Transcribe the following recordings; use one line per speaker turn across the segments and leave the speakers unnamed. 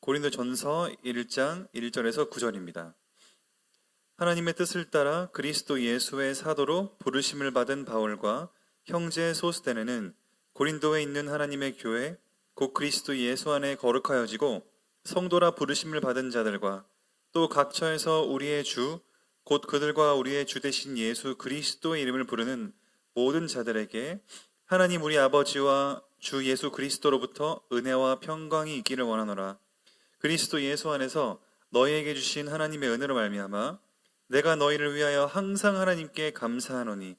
고린도전서 1장 1절에서 9절입니다. 하나님의 뜻을 따라 그리스도 예수의 사도로 부르심을 받은 바울과 형제 소스데네는 고린도에 있는 하나님의 교회 곧 그리스도 예수 안에 거룩하여지고 성도라 부르심을 받은 자들과 또 각처에서 우리의 주 곧 그들과 우리의 주 되신 예수 그리스도의 이름을 부르는 모든 자들에게 하나님 우리 아버지와 주 예수 그리스도로부터 은혜와 평강이 있기를 원하노라. 그리스도 예수 안에서 너희에게 주신 하나님의 은혜로 말미암아 내가 너희를 위하여 항상 하나님께 감사하노니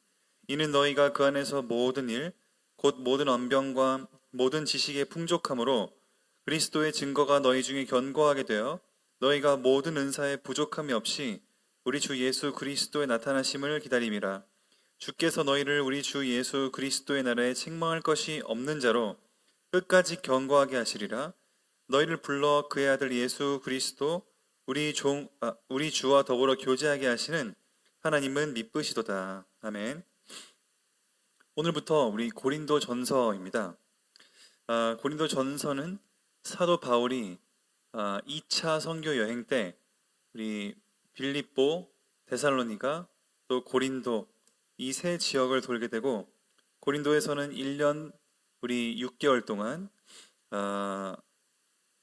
이는 너희가 그 안에서 모든 일 곧 모든 언병과 모든 지식의 풍족함으로 그리스도의 증거가 너희 중에 견고하게 되어 너희가 모든 은사에 부족함이 없이 우리 주 예수 그리스도의 나타나심을 기다림이라. 주께서 너희를 우리 주 예수 그리스도의 날에 책망할 것이 없는 자로 끝까지 견고하게 하시리라. 너희를 불러 그의 아들 예수 그리스도 우리 주와 더불어 교제하게 하시는 하나님은 미쁘시도다. 아멘. 오늘부터 우리 고린도 전서입니다. 고린도 전서는 사도 바울이 2차 선교 여행 때 우리 빌립보, 데살로니가, 또 고린도 이 세 지역을 돌게 되고 고린도에서는 1년 우리 6개월 동안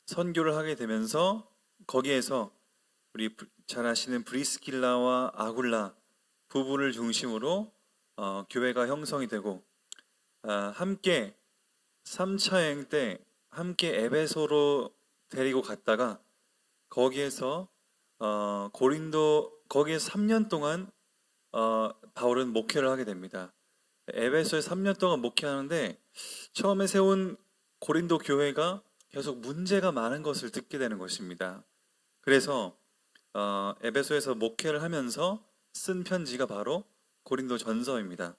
선교를 하게 되면서 거기에서 우리 잘 아시는 브리스길라와 아굴라 부부를 중심으로 교회가 형성이 되고 함께 3차 여행 때 함께 에베소로 데리고 갔다가 거기에서 거기에서 3년 동안 바울은 목회를 하게 됩니다. 에베소에 3년 동안 목회하는데 처음에 세운 고린도 교회가 계속 문제가 많은 것을 듣게 되는 것입니다. 그래서 에베소에서 목회를 하면서 쓴 편지가 바로 고린도 전서입니다.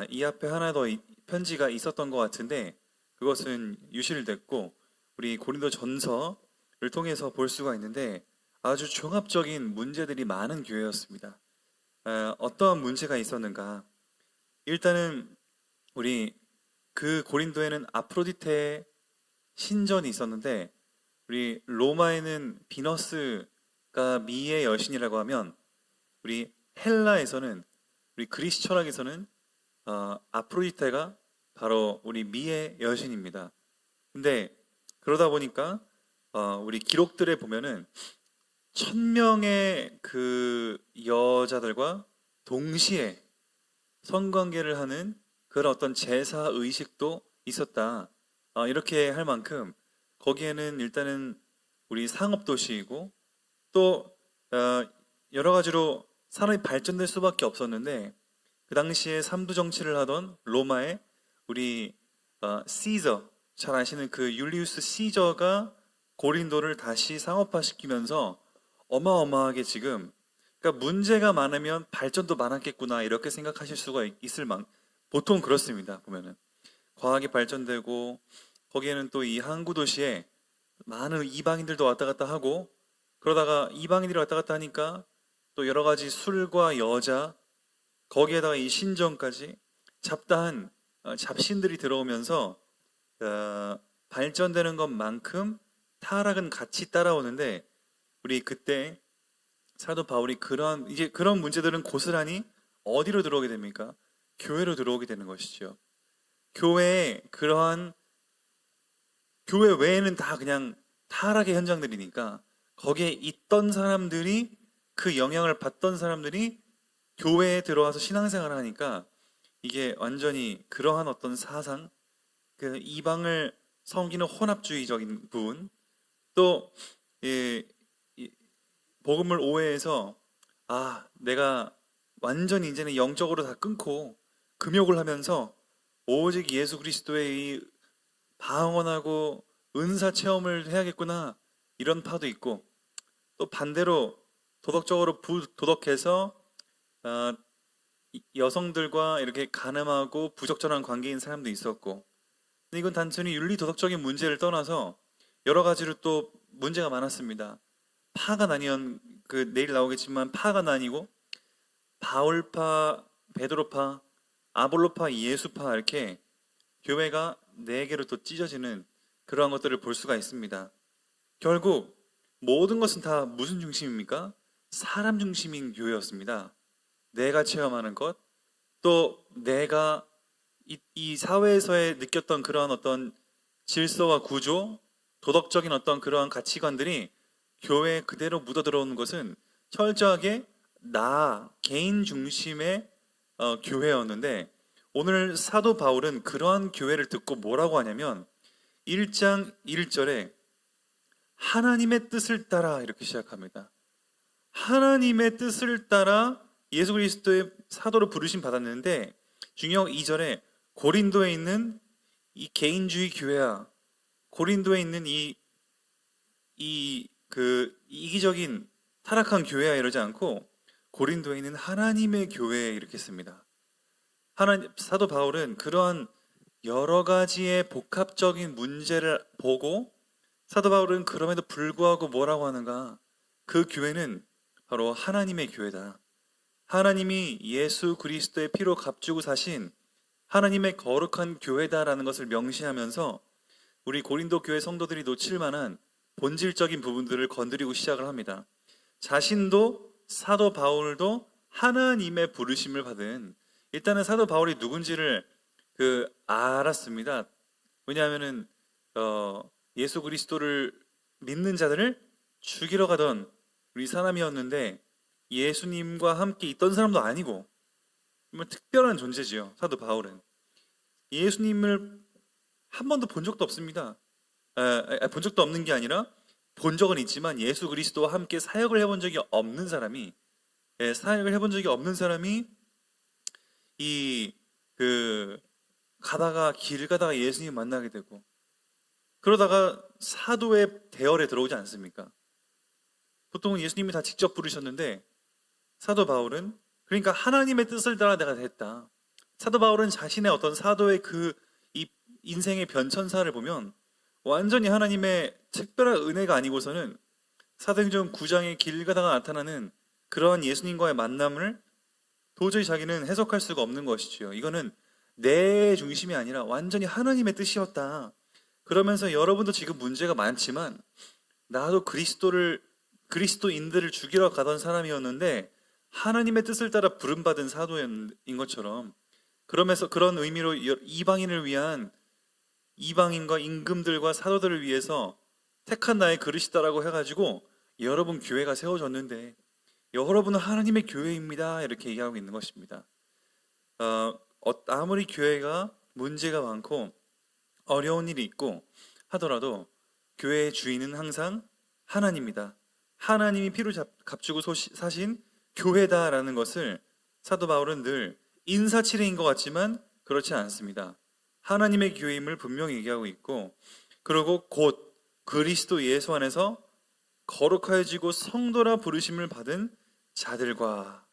이 앞에 하나 더 편지가 있었던 것 같은데 그것은 유실됐고 우리 고린도 전서를 통해서 볼 수가 있는데 아주 종합적인 문제들이 많은 교회였습니다. 어떠한 문제가 있었는가? 일단은 우리 그 고린도에는 아프로디테의 신전이 있었는데 우리 로마에는 비너스가 미의 여신이라고 하면 우리 헬라에서는 우리 그리스 철학에서는 아프로디테가 바로 우리 미의 여신입니다. 근데 그러다 보니까 우리 기록들에 보면은 1000명의 그 여자들과 동시에 성관계를 하는 그런 어떤 제사 의식도 있었다. 이렇게 할 만큼 거기에는 일단은 우리 상업 도시이고 또 여러 가지로 사람이 발전될 수밖에 없었는데 그 당시에 삼두 정치를 하던 로마의 우리 시저, 잘 아시는 그 율리우스 시저가 고린도를 다시 상업화시키면서 어마어마하게 지금 그러니까 문제가 많으면 발전도 많았겠구나 이렇게 생각하실 수가 있을 보통 그렇습니다. 보면은 과학이 발전되고 거기에는 또 이 항구 도시에 많은 이방인들도 왔다 갔다 하고 그러다가 이방인들이 왔다 갔다 하니까 또 여러 가지 술과 여자 거기에다가 이 신전까지 잡다한 잡신들이 들어오면서 발전되는 것만큼 타락은 같이 따라오는데 우리 그때 사도 바울이 그런 문제들은 고스란히 어디로 들어오게 됩니까? 교회로 들어오게 되는 것이죠. 교회 외에는 다 그냥 타락의 현장들이니까 거기에 있던 사람들이 그 영향을 받던 사람들이 교회에 들어와서 신앙생활을 하니까 이게 완전히 그러한 어떤 사상, 그 이방을 섬기는 혼합주의적인 부분, 또 복음을 오해해서 내가 완전히 이제는 영적으로 다 끊고 금욕을 하면서 오직 예수 그리스도의 이 방언하고 은사 체험을 해야겠구나 이런 파도 있고 또 반대로 도덕적으로 부도덕해서 여성들과 이렇게 간음하고 부적절한 관계인 사람도 있었고 근데 이건 단순히 윤리 도덕적인 문제를 떠나서 여러 가지로 또 문제가 많았습니다. 파가 나뉘은 내일 나오겠지만 파가 나뉘고 바울파, 베드로파, 아볼로파, 예수파 이렇게 교회가 4개로 또 찢어지는 그러한 것들을 볼 수가 있습니다. 결국 모든 것은 다 무슨 중심입니까? 사람 중심인 교회였습니다. 내가 체험하는 것, 또 내가 이 사회에서의 느꼈던 그러한 어떤 질서와 구조, 도덕적인 어떤 그러한 가치관들이 교회에 그대로 묻어들어오는 것은 철저하게 나 개인 중심의 교회였는데, 오늘 사도 바울은 그러한 교회를 듣고 뭐라고 하냐면 1장 1절에 하나님의 뜻을 따라 이렇게 시작합니다. 하나님의 뜻을 따라 예수 그리스도의 사도로 부르심 받았는데, 중요 2절에 고린도에 있는 이 개인주의 교회야, 고린도에 있는 이기적인 타락한 교회야 이러지 않고 고린도에 있는 하나님의 교회 이렇게 씁니다. 사도 바울은 그러한 여러 가지의 복합적인 문제를 보고, 사도 바울은 그럼에도 불구하고 뭐라고 하는가? 그 교회는 바로 하나님의 교회다. 하나님이 예수 그리스도의 피로 값주고 사신 하나님의 거룩한 교회다라는 것을 명시하면서 우리 고린도 교회 성도들이 놓칠 만한 본질적인 부분들을 건드리고 시작을 합니다. 자신도 사도 바울도 하나님의 부르심을 받은, 일단은 사도 바울이 누군지를 알았습니다. 왜냐하면은 예수 그리스도를 믿는 자들을 죽이러 가던 우리 사람이었는데, 예수님과 함께 있던 사람도 아니고 정말 특별한 존재지요. 사도 바울은 예수님을 한 번도 본 적도 없습니다. 본 적도 없는 게 아니라 본 적은 있지만 예수 그리스도와 함께 사역을 해본 적이 없는 사람이, 길 가다가 예수님 만나게 되고, 그러다가 사도의 대열에 들어오지 않습니까? 보통은 예수님이 다 직접 부르셨는데, 사도 바울은 그러니까 하나님의 뜻을 따라 내가 됐다. 사도 바울은 자신의 어떤 사도의 이 인생의 변천사를 보면 완전히 하나님의 특별한 은혜가 아니고서는 사도행전 9장의 길 가다가 나타나는 그러한 예수님과의 만남을 도저히 자기는 해석할 수가 없는 것이지요. 이거는 내 중심이 아니라 완전히 하나님의 뜻이었다. 그러면서 여러분도 지금 문제가 많지만, 나도 그리스도인들을 죽이러 가던 사람이었는데 하나님의 뜻을 따라 부름받은 사도인 것처럼, 그러면서 그런 의미로 이방인을 위한, 이방인과 임금들과 사도들을 위해서 택한 나의 그릇이다라고 해가지고 여러분 교회가 세워졌는데 여러분은 하나님의 교회입니다 이렇게 얘기하고 있는 것입니다. 아무리 교회가 문제가 많고 어려운 일이 있고 하더라도 교회의 주인은 항상 하나님이다. 하나님이 피로 값주고 사신 교회다라는 것을 사도 바울은 늘 인사치레인 것 같지만 그렇지 않습니다. 하나님의 교회임을 분명히 얘기하고 있고, 그리고 곧 그리스도 예수 안에서 거룩하여지고 성도라 부르심을 받은 자들과,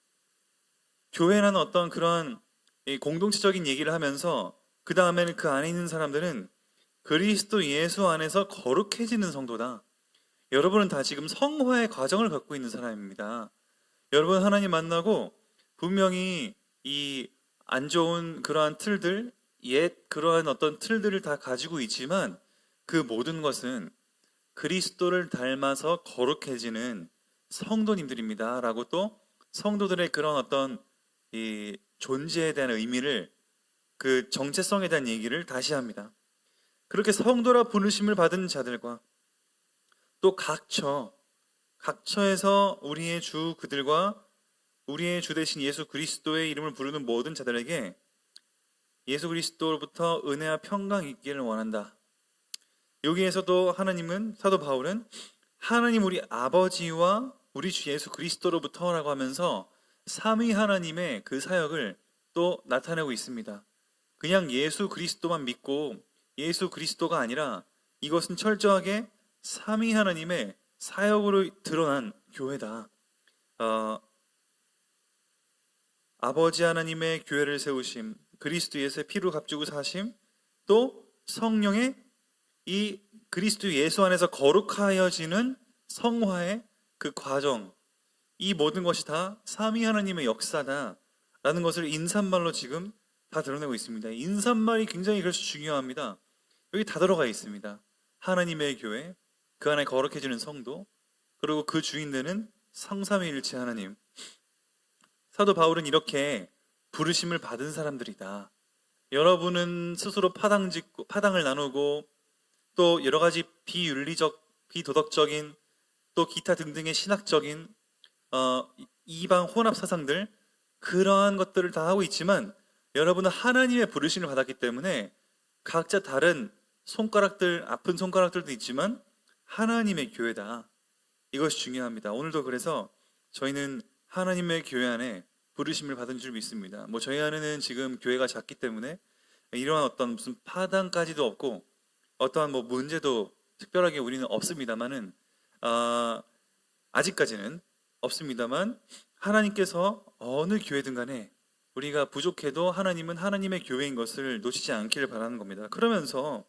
교회라는 어떤 그런 공동체적인 얘기를 하면서 그 다음에는 그 안에 있는 사람들은 그리스도 예수 안에서 거룩해지는 성도다. 여러분은 다 지금 성화의 과정을 갖고 있는 사람입니다. 여러분 하나님 만나고 분명히 이 안 좋은 그러한 틀들, 그러한 어떤 틀들을 다 가지고 있지만 그 모든 것은 그리스도를 닮아서 거룩해지는 성도님들입니다 라고, 또 성도들의 그런 어떤 이 존재에 대한 의미를, 그 정체성에 대한 얘기를 다시 합니다. 그렇게 성도라 부르심을 받은 자들과 또 각처에서 우리의 주 그들과 우리의 주 되신 예수 그리스도의 이름을 부르는 모든 자들에게 예수 그리스도로부터 은혜와 평강이 있기를 원한다. 여기에서도 사도 바울은 하나님 우리 아버지와 우리 주 예수 그리스도로부터라고 하면서 삼위 하나님의 그 사역을 또 나타내고 있습니다. 그냥 예수 그리스도만 믿고 예수 그리스도가 아니라 이것은 철저하게 삼위 하나님의 사역으로 드러난 교회다. 아버지 하나님의 교회를 세우심, 그리스도 예수의 피로 값주고 사심, 또 성령의 이 그리스도 예수 안에서 거룩하여지는 성화의 그 과정, 이 모든 것이 다 삼위 하나님의 역사다라는 것을 인사말로 지금 다 드러내고 있습니다. 인사말이 굉장히 그래서 중요합니다. 여기 다 들어가 있습니다. 하나님의 교회, 그 안에 거룩해지는 성도, 그리고 그 주인되는 성삼위일체 하나님. 사도 바울은 이렇게 부르심을 받은 사람들이다. 여러분은 스스로 파당을 나누고 또 여러 가지 비윤리적, 비도덕적인 또 기타 등등의 신학적인 이방 혼합 사상들, 그러한 것들을 다 하고 있지만 여러분은 하나님의 부르심을 받았기 때문에 각자 다른 손가락들, 아픈 손가락들도 있지만 하나님의 교회다. 이것이 중요합니다. 오늘도 그래서 저희는 하나님의 교회 안에 부르심을 받은 줄 믿습니다. 저희 안에는 지금 교회가 작기 때문에 이러한 어떤 무슨 파당까지도 없고 어떠한 문제도 특별하게 우리는 없습니다만은 아직까지는 없습니다만 하나님께서 어느 교회든 간에 우리가 부족해도 하나님은 하나님의 교회인 것을 놓치지 않기를 바라는 겁니다. 그러면서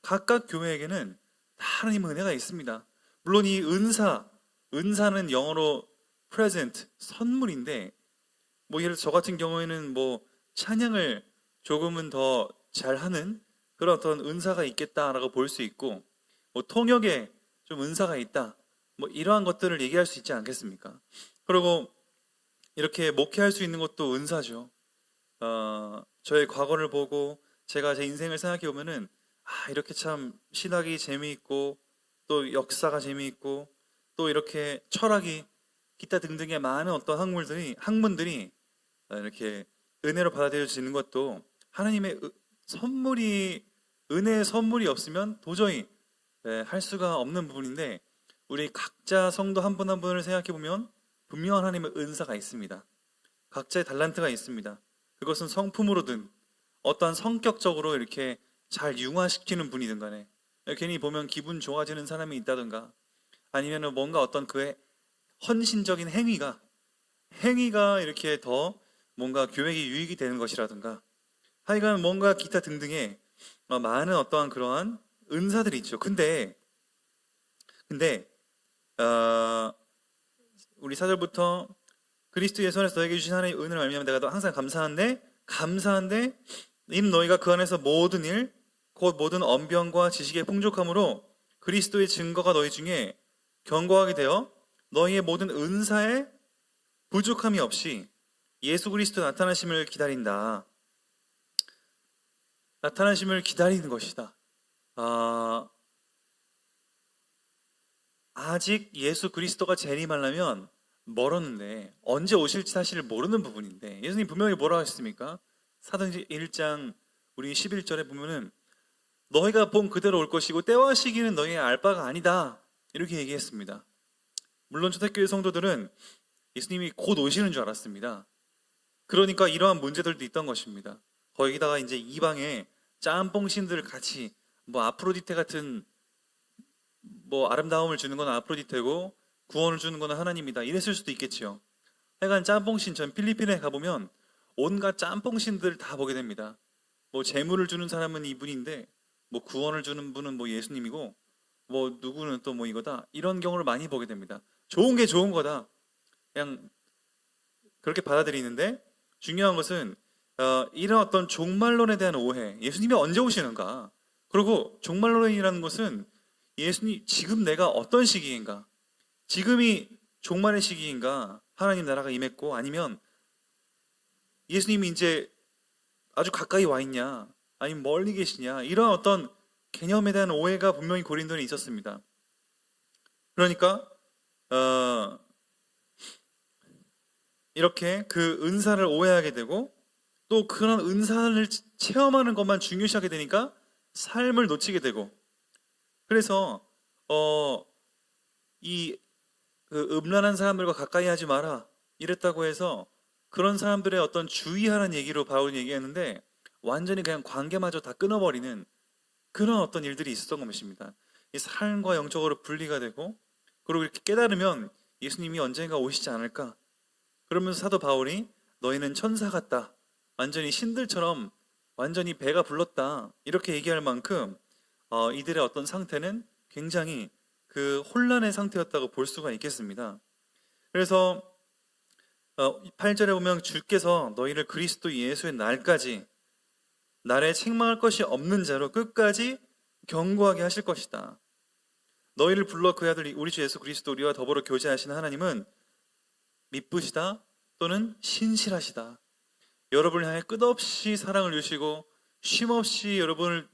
각각 교회에게는 다 하나님의 은혜가 있습니다. 물론 이 은사는 영어로 present, 선물인데 예를 들어 저 같은 경우에는 찬양을 조금은 더 잘하는 그런 어떤 은사가 있겠다라고 볼 수 있고 통역에 좀 은사가 있다 이러한 것들을 얘기할 수 있지 않겠습니까? 그리고 이렇게 목회할 수 있는 것도 은사죠. 저의 과거를 보고 제가 제 인생을 생각해 보면은 이렇게 참 신학이 재미있고 또 역사가 재미있고 또 이렇게 철학이 기타 등등의 많은 어떤 학문들이 이렇게 은혜로 받아들여지는 것도 하나님의 은혜의 선물이 없으면 도저히 할 수가 없는 부분인데 우리 각자 성도 한 분 한 분을 생각해 보면 분명한 하나님의 은사가 있습니다. 각자의 달란트가 있습니다. 그것은 성품으로든 어떠한 성격적으로 이렇게 잘 융화시키는 분이든 간에 괜히 보면 기분 좋아지는 사람이 있다든가 아니면 뭔가 어떤 그의 헌신적인 행위가 이렇게 더 뭔가 교회에 유익이 되는 것이라든가 하여간 뭔가 기타 등등의 많은 어떠한 그러한 은사들이 있죠. 근데 우리 4절부터 그리스도 예수 안에서 너에게 주신 하나님의 은혜를 말미암아 내가 항상 감사한데 이는 너희가 그 안에서 모든 일 곧 모든 언변과 지식의 풍족함으로 그리스도의 증거가 너희 중에 견고하게 되어 너희의 모든 은사에 부족함이 없이 예수 그리스도 나타나심을 기다린다. 나타나심을 기다리는 것이다. 아직 예수 그리스도가 재림하려면 멀었는데 언제 오실지 사실 모르는 부분인데 예수님 분명히 뭐라고 하셨습니까? 사도행전 1장 우리 11절에 보면은 너희가 본 그대로 올 것이고 때와 시기는 너희의 알 바가 아니다 이렇게 얘기했습니다. 물론 초대교회 성도들은 예수님이 곧 오시는 줄 알았습니다. 그러니까 이러한 문제들도 있던 것입니다. 거기다가 이제 이방의 짬뽕신들 같이 아프로디테 같은 아름다움을 주는 건 아프로디테고 구원을 주는 건 하나님이다 이랬을 수도 있겠지요. 하여간 짬뽕신 전 필리핀에 가보면 온갖 짬뽕신들을 다 보게 됩니다. 재물을 주는 사람은 이분인데 구원을 주는 분은 예수님이고 누구는 또 이거다 이런 경우를 많이 보게 됩니다. 좋은 게 좋은 거다 그냥 그렇게 받아들이는데 중요한 것은 이런 어떤 종말론에 대한 오해, 예수님이 언제 오시는가, 그리고 종말론이라는 것은 예수님 지금 내가 어떤 시기인가, 지금이 종말의 시기인가, 하나님 나라가 임했고 아니면 예수님이 이제 아주 가까이 와 있냐 아니면 멀리 계시냐, 이런 어떤 개념에 대한 오해가 분명히 고린도에 있었습니다. 그러니까 이렇게 그 은사를 오해하게 되고 또 그런 은사를 체험하는 것만 중요시하게 되니까 삶을 놓치게 되고, 그래서 그 음란한 사람들과 가까이 하지 마라 이랬다고 해서 그런 사람들의 어떤 주의하라는 얘기로 바울이 얘기했는데 완전히 그냥 관계마저 다 끊어버리는 그런 어떤 일들이 있었던 것입니다. 이 삶과 영적으로 분리가 되고, 그리고 이렇게 깨달으면 예수님이 언젠가 오시지 않을까, 그러면서 사도 바울이 너희는 천사 같다, 완전히 신들처럼 완전히 배가 불렀다 이렇게 얘기할 만큼 이들의 어떤 상태는 굉장히 그 혼란의 상태였다고 볼 수가 있겠습니다. 그래서 8절에 보면 주께서 너희를 그리스도 예수의 날에 책망할 것이 없는 자로 끝까지 견고하게 하실 것이다. 너희를 불러 그의 아들 우리 주 예수 그리스도 우리와 더불어 교제하시는 하나님은 미쁘시다 또는 신실하시다. 여러분을 향해 끝없이 사랑을 주시고 쉼없이 여러분을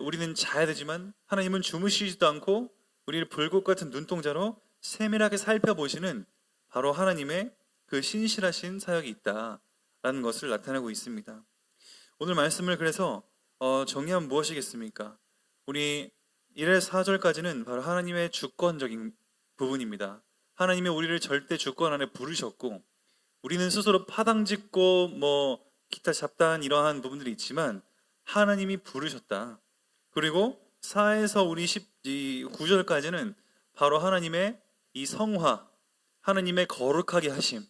우리는 자야 되지만 하나님은 주무시지도 않고 우리를 불꽃 같은 눈동자로 세밀하게 살펴보시는 바로 하나님의 그 신실하신 사역이 있다라는 것을 나타내고 있습니다. 오늘 말씀을 그래서 정리하면 무엇이겠습니까? 우리 1에서 4절까지는 바로 하나님의 주권적인 부분입니다. 하나님이 우리를 절대 주권 안에 부르셨고 우리는 스스로 파당짓고 기타 잡다한 이러한 부분들이 있지만 하나님이 부르셨다. 그리고 4에서 우리 9절까지는 바로 하나님의 이 성화, 하나님의 거룩하게 하심,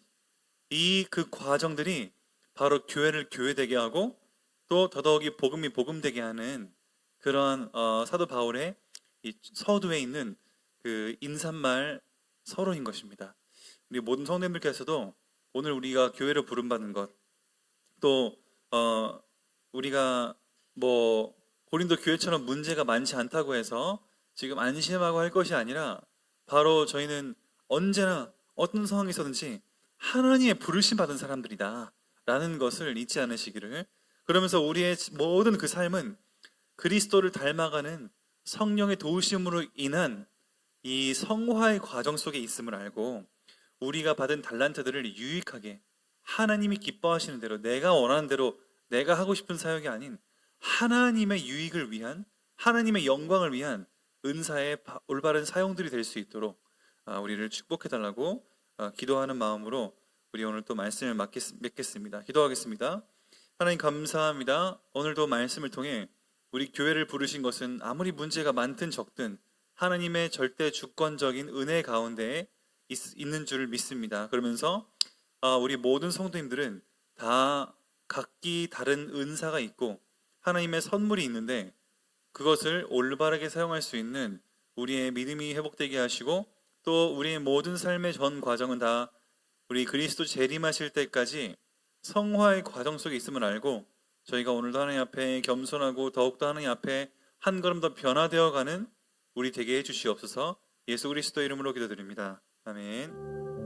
이 그 과정들이 바로 교회를 교회되게 하고 또 더더욱이 복음이 복음되게 하는 그러한 사도 바울의 이 서두에 있는 그 인사말 서론인 것입니다. 우리 모든 성도님들께서도 오늘 우리가 교회를 부름받는 것, 또 우리가 고린도 교회처럼 문제가 많지 않다고 해서 지금 안심하고 할 것이 아니라 바로 저희는 언제나 어떤 상황에서든지 하나님의 부르심 받은 사람들이다 라는 것을 잊지 않으시기를, 그러면서 우리의 모든 그 삶은 그리스도를 닮아가는 성령의 도우심으로 인한 이 성화의 과정 속에 있음을 알고 우리가 받은 달란트들을 유익하게 하나님이 기뻐하시는 대로, 내가 원하는 대로 내가 하고 싶은 사역이 아닌 하나님의 유익을 위한, 하나님의 영광을 위한 은사의 올바른 사용들이 될 수 있도록 우리를 축복해달라고 기도하는 마음으로 우리 오늘 또 말씀을 맺겠습니다. 기도하겠습니다. 하나님 감사합니다. 오늘도 말씀을 통해 우리 교회를 부르신 것은 아무리 문제가 많든 적든 하나님의 절대 주권적인 은혜 가운데 있는 줄을 믿습니다. 그러면서 우리 모든 성도님들은 다 각기 다른 은사가 있고 하나님의 선물이 있는데 그것을 올바르게 사용할 수 있는 우리의 믿음이 회복되게 하시고 또 우리의 모든 삶의 전 과정은 다 우리 그리스도 재림하실 때까지 성화의 과정 속에 있음을 알고 저희가 오늘도 하나님 앞에 겸손하고 더욱더 하나님 앞에 한 걸음 더 변화되어가는 우리 되게 해주시옵소서. 예수 그리스도 이름으로 기도드립니다. 아멘.